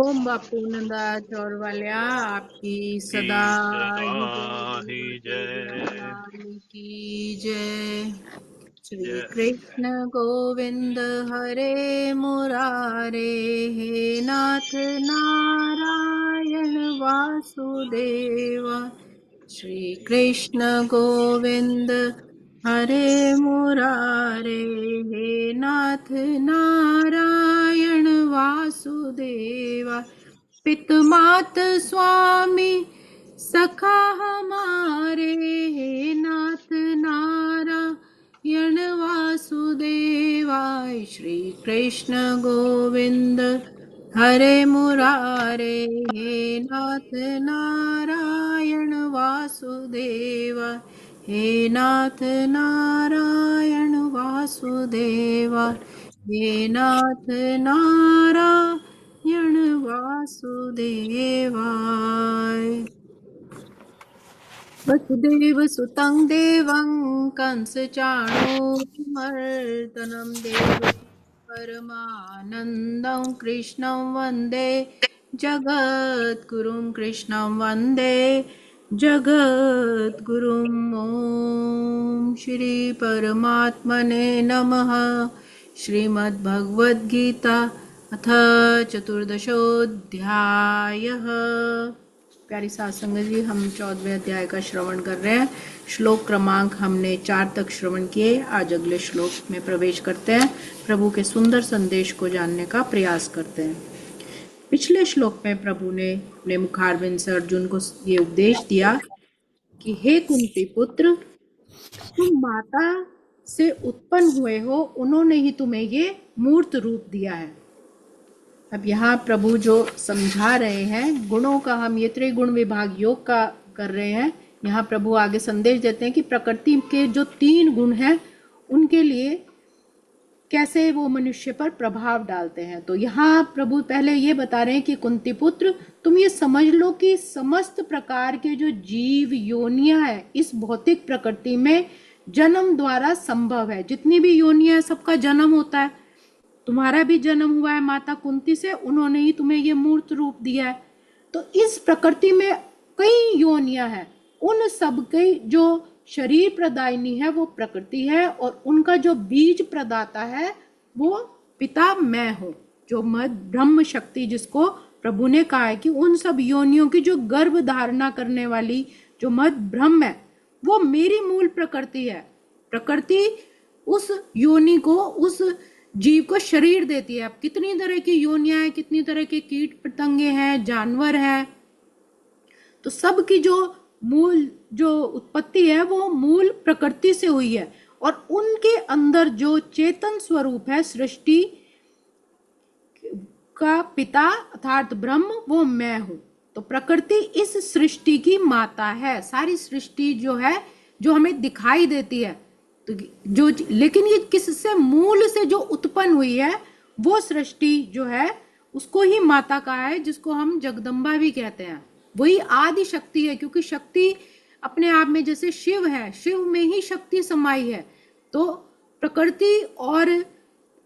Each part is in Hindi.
ओम बापू नंदा चौर वालिया आपकी की सदा सदा ही जय ही गुरुमते जय लाल की जय। श्री जय जय। कृष्ण गोविंद हरे मुरारे, हे नाथ नारायण वासुदेव। श्री कृष्ण गोविंद हरे मुरारे, हे नाथ नारायण वासुदेवा। पित मात स्वामी सखा हमारे, हे नाथ नारायण वासुदेवाय। श्री कृष्ण गोविंद हरे मुरारे, हे नाथ नारायण वासुदेवा। हे नाथ नारायण वासुदेवा, हे नाथ नारायण वासुदेवाय। वसुदेव सुतं देवं कंसचाणूरमर्दनं, देवकी परमानन्दं कृष्णं वन्दे जगद्गुरुं। कृष्णं वन्दे जगद्गुरुं। ॐ श्री परमात्मने नमः। श्रीमद्भगवद्गीता अथ चतुर्दशोऽध्यायः। प्यारी सात संगत जी, हम 14वें अध्याय का श्रवण कर रहे हैं। श्लोक क्रमांक हमने 4 तक श्रवण किए। आज अगले श्लोक में प्रवेश करते हैं, प्रभु के सुंदर संदेश को जानने का प्रयास करते हैं। पिछले श्लोक में प्रभु ने अपने मुखारविंद से अर्जुन को ये उपदेश दिया कि हे कुंती पुत्र, तुम माता से उत्पन्न हुए हो, उन्होंने ही तुम्हें ये मूर्त रूप दिया है। अब यहाँ प्रभु जो समझा रहे हैं, गुणों का हम ये त्रिगुण विभाग योग का कर रहे हैं। यहाँ प्रभु आगे संदेश देते हैं कि प्रकृति के जो 3 गुण हैं उनके लिए कैसे वो मनुष्य पर प्रभाव डालते हैं। तो यहाँ प्रभु पहले ये बता रहे हैं कि कुंती पुत्र, तुम ये समझ लो कि समस्त प्रकार के जो जीव योनियां है इस भौतिक प्रकृति में जन्म द्वारा संभव है। जितनी भी योनियां है सबका जन्म होता है। तुम्हारा भी जन्म हुआ है माता कुंती से, उन्होंने ही तुम्हें ये मूर्त रूप दिया है। तो इस प्रकृति में कई योनियां हैं, उन सब के जो शरीर प्रदायिनी है वो प्रकृति है, और उनका जो बीज प्रदाता है वो पिता मैं हूँ। जो मद ब्रह्म शक्ति, जिसको प्रभु ने कहा है कि उन सब योनियों की जो गर्भ धारणा करने वाली जो मद ब्रह्म है वो मेरी मूल प्रकृति है। प्रकृति उस योनि को, उस जीव को शरीर देती है। अब कितनी तरह की योनियां हैं, कितनी तरह के कीट पतंगे हैं, जानवर हैं, तो सब की जो मूल जो उत्पत्ति है वो मूल प्रकृति से हुई है। और उनके अंदर जो चेतन स्वरूप है सृष्टि का पिता अर्थात ब्रह्म, वो मैं हूं। तो प्रकृति इस सृष्टि की माता है। सारी सृष्टि जो है, जो हमें दिखाई देती है, तो जो, लेकिन ये किससे, मूल से जो उत्पन्न हुई है वो सृष्टि जो है उसको ही माता कहा है, जिसको हम जगदम्बा भी कहते हैं। वही आदि शक्ति है, क्योंकि शक्ति अपने आप में जैसे शिव है, शिव में ही शक्ति समाई है। तो प्रकृति और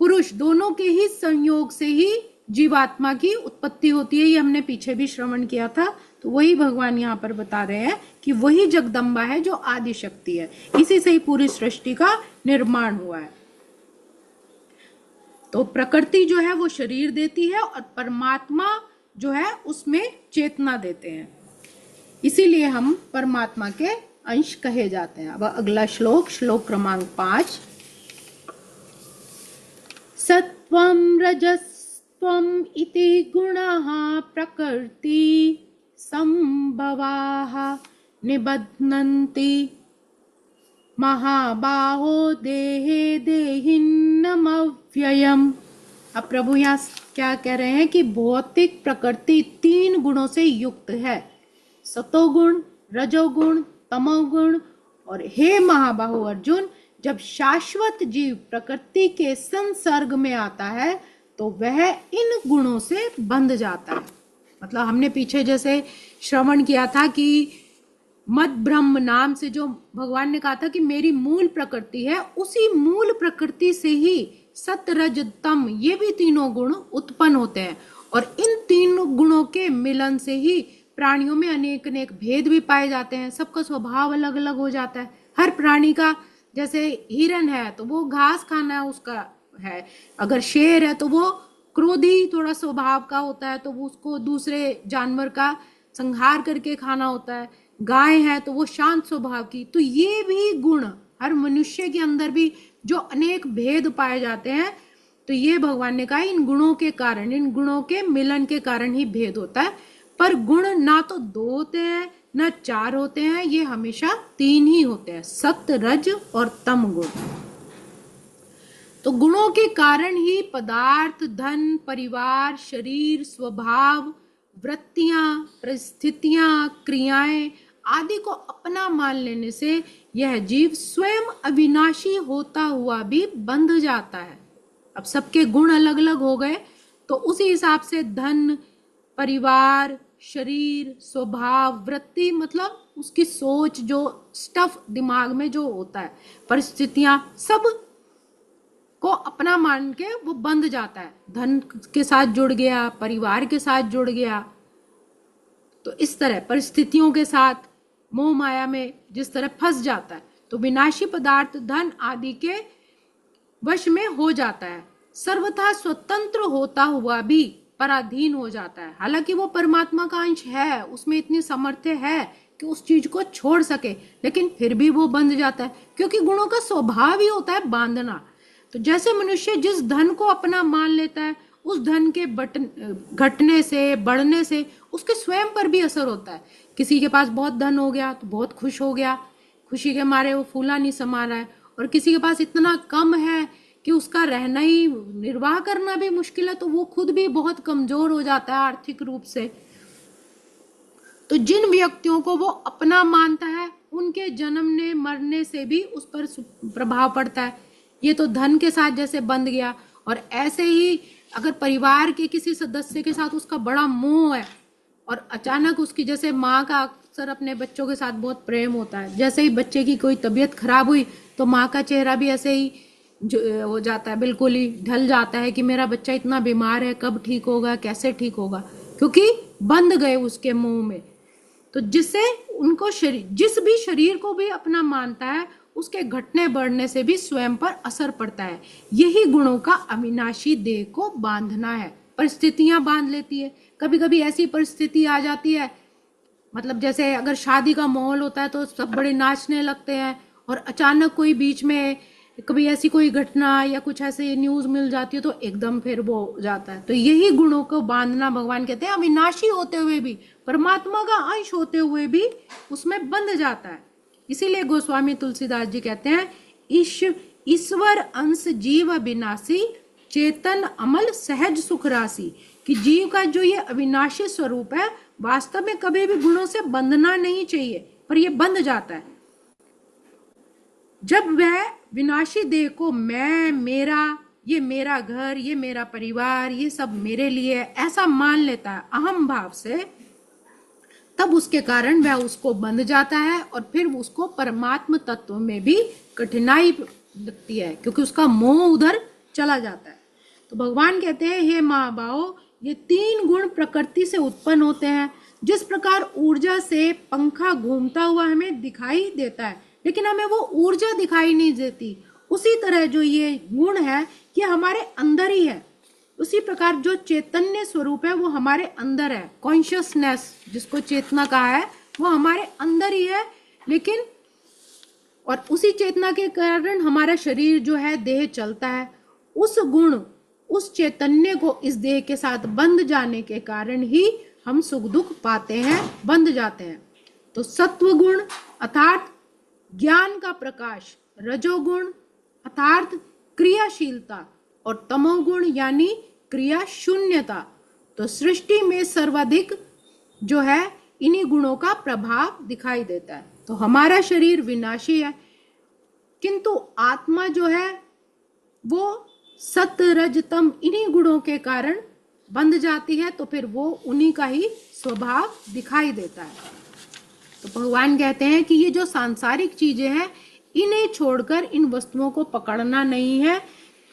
पुरुष दोनों के ही संयोग से ही जीवात्मा की उत्पत्ति होती है। ये हमने पीछे भी श्रवण किया था। तो वही भगवान यहाँ पर बता रहे हैं कि वही जगदम्बा है जो आदि शक्ति है, इसी से ही पूरी सृष्टि का निर्माण हुआ है। तो प्रकृति जो है वो शरीर देती है और परमात्मा जो है उसमें चेतना देते हैं, इसीलिए हम परमात्मा के अंश कहे जाते हैं। अब अगला श्लोक, श्लोक क्रमांक 5। सत्वं रजस्त्वम् इति गुणाः प्रकृति संभवाः निबध्नन्ति महाबाहो देहे देहिन्नमव्ययम्। अब प्रभु यहाँ क्या कह रहे हैं कि भौतिक प्रकृति 3 गुणों से युक्त है, सतोगुण, रजोगुण, तमोगुण। और हे महाबाहो अर्जुन, जब शाश्वत जीव प्रकृति के संसर्ग में आता है तो वह इन गुणों से बंध जाता है। मतलब हमने पीछे जैसे श्रवण किया था कि मद ब्रह्म नाम से जो भगवान ने कहा था कि मेरी मूल प्रकृति है, उसी मूल प्रकृति से ही सत रज तम, ये भी तीनों गुण उत्पन्न होते हैं। और इन तीन गुणों के मिलन से ही प्राणियों में अनेक अनेक भेद भी पाए जाते हैं। सबका स्वभाव अलग अलग हो जाता है। हर प्राणी का, जैसे हिरन है तो वो घास खाना उसका है, अगर शेर है तो वो क्रोधी थोड़ा स्वभाव का होता है, तो वो उसको दूसरे जानवर का संहार करके खाना होता है। गाय है तो वो शांत स्वभाव की। तो ये भी गुण हर मनुष्य के अंदर भी जो अनेक भेद पाए जाते हैं, तो ये भगवान ने कहा इन गुणों के कारण, इन गुणों के मिलन के कारण ही भेद होता है। पर गुण ना तो दो होते हैं ना चार होते हैं, ये हमेशा तीन ही होते हैं, सत्व, रज और तम गुण। तो गुणों के कारण ही पदार्थ, धन, परिवार, शरीर, स्वभाव, वृत्तियां, परिस्थितियां, क्रियाएं आदि को अपना मान लेने से यह जीव स्वयं अविनाशी होता हुआ भी बंध जाता है। अब सबके गुण अलग अलग हो गए, तो उसी हिसाब से धन, परिवार, शरीर, स्वभाव, वृत्ति, मतलब उसकी सोच, जो स्टफ दिमाग में जो होता है, परिस्थितियां, सब को अपना मान के वो बंध जाता है। धन के साथ जुड़ गया, परिवार के साथ जुड़ गया, तो इस तरह परिस्थितियों के साथ मोह माया में जिस तरह फंस जाता है, तो विनाशी पदार्थ, धन आदि के वश में हो जाता है। सर्वथा स्वतंत्र होता हुआ भी पराधीन हो जाता है। हालांकि वो परमात्मा का अंश है, उसमें इतनी सामर्थ्य है कि उस चीज को छोड़ सके, लेकिन फिर भी वो बंध जाता है, क्योंकि गुणों का स्वभाव ही होता है बांधना। तो जैसे मनुष्य जिस धन को अपना मान लेता है, उस धन के घटने से, बढ़ने से उसके स्वयं पर भी असर होता है। किसी के पास बहुत धन हो गया तो बहुत खुश हो गया, खुशी के मारे वो फूला नहीं समा रहा है, और किसी के पास इतना कम है कि उसका रहना ही, निर्वाह करना भी मुश्किल है, तो वो खुद भी बहुत कमजोर हो जाता है आर्थिक रूप से। तो जिन व्यक्तियों को वो अपना मानता है, उनके जन्मने मरने से भी उस पर प्रभाव पड़ता है। ये तो धन के साथ जैसे बंध गया, और ऐसे ही अगर परिवार के किसी सदस्य के साथ उसका बड़ा मोह है और अचानक उसकी, जैसे माँ का अक्सर अपने बच्चों के साथ बहुत प्रेम होता है, जैसे ही बच्चे की कोई तबीयत खराब हुई तो माँ का चेहरा भी ऐसे ही हो जाता है, बिल्कुल ही ढल जाता है कि मेरा बच्चा इतना बीमार है, कब ठीक होगा, कैसे ठीक होगा, क्योंकि बंध गए उसके मुंह में। तो जिससे उनको शरीर, जिस भी शरीर को भी अपना मानता है, उसके घटने बढ़ने से भी स्वयं पर असर पड़ता है। यही गुणों का अविनाशी देह को बांधना है। परिस्थितियां बांध लेती है। कभी कभी ऐसी परिस्थिति आ जाती है, मतलब जैसे अगर शादी का माहौल होता है तो सब बड़े नाचने लगते हैं, और अचानक कोई बीच में कभी ऐसी कोई घटना या कुछ ऐसे न्यूज मिल जाती है तो एकदम फिर वो हो जाता है। तो यही गुणों को बांधना भगवान कहते हैं। अविनाशी होते हुए भी, परमात्मा का अंश होते हुए भी उसमें बंध जाता है। इसीलिए गोस्वामी तुलसीदास जी कहते हैं, ईश्वर अंश जीव अविनाशी, चेतन अमल सहज सुख राशि, कि जीव का जो ये अविनाशी स्वरूप है, वास्तव में कभी भी गुणों से बंधना नहीं चाहिए, पर ये बंध जाता है जब वह विनाशी देह को मैं, मेरा, ये मेरा घर, ये मेरा परिवार, ये सब मेरे लिए, ऐसा मान लेता है अहम भाव से, तब उसके कारण वह उसको बंध जाता है, और फिर उसको परमात्म तत्व में भी कठिनाई लगती है, क्योंकि उसका मोह उधर चला जाता है। तो भगवान कहते हैं, हे महाबाहो, ये तीन गुण प्रकृति से उत्पन्न होते हैं। जिस प्रकार ऊर्जा से पंखा घूमता हुआ हमें दिखाई देता है, लेकिन हमें वो ऊर्जा दिखाई नहीं देती, उसी तरह जो ये गुण है ये हमारे अंदर ही है। उसी प्रकार जो चैतन्य स्वरूप है वो हमारे अंदर है। कॉन्शियसनेस जिसको चेतना कहा है, वो हमारे अंदर ही है, लेकिन और उसी चेतना के कारण हमारा शरीर जो है, देह चलता है। उस गुण, उस चैतन्य को इस देह के साथ बंध जाने के कारण ही हम सुख दुख पाते हैं, बंध जाते हैं। तो सत्व गुण अर्थात ज्ञान का प्रकाश, रजोगुण अर्थात क्रियाशीलता, और तमोगुण यानी क्रिया शून्यता। तो सृष्टि में सर्वाधिक जो है इन्हीं गुणों का प्रभाव दिखाई देता है। तो हमारा शरीर विनाशी है, किंतु आत्मा जो है वो सत्य रज तम इन्हीं गुणों के कारण बंध जाती है, तो फिर वो उन्हीं का ही स्वभाव दिखाई देता है। तो भगवान कहते हैं कि ये जो सांसारिक चीजें हैं, इन्हें छोड़कर इन वस्तुओं को पकड़ना नहीं है।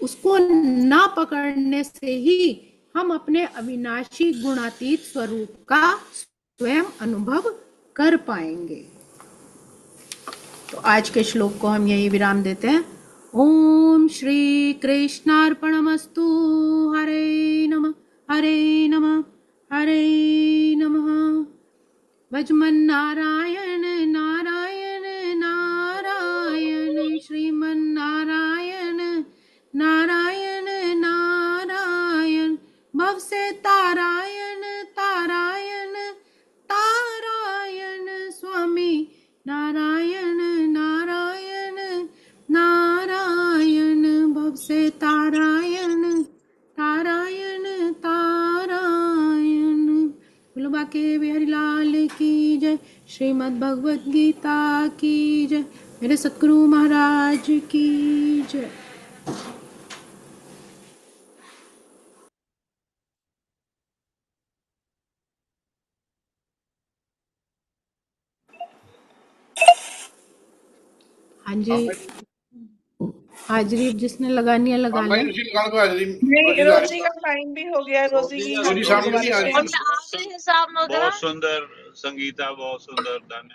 उसको ना पकड़ने से ही हम अपने अविनाशी गुणातीत स्वरूप का स्वयं अनुभव कर पाएंगे। तो आज के श्लोक को हम यही विराम देते हैं। ओम श्री कृष्णार्पणमस्तु। हरे नमः, हरे नमः, हरे नमः। भजमन नारायण नारायण नारायण, श्रीमन नारायण नारायण नारायण, भव से तारायण तारायण तारायण, स्वामी नारायण नारायण नारायण, भव से तारायण तारायण तारायण। बोलो बाके बिहारी लाल की जय। श्रीमद् भगवद गीता की जय। मेरे सतगुरु महाराज की जय। हाँ जी, हाजिरी जिसने लगानी है लगा ले। नहीं, रोजी का टाइम भी हो गया। रोजी की बहुत सुंदर संगीता, बहुत सुंदर, धन्यवाद।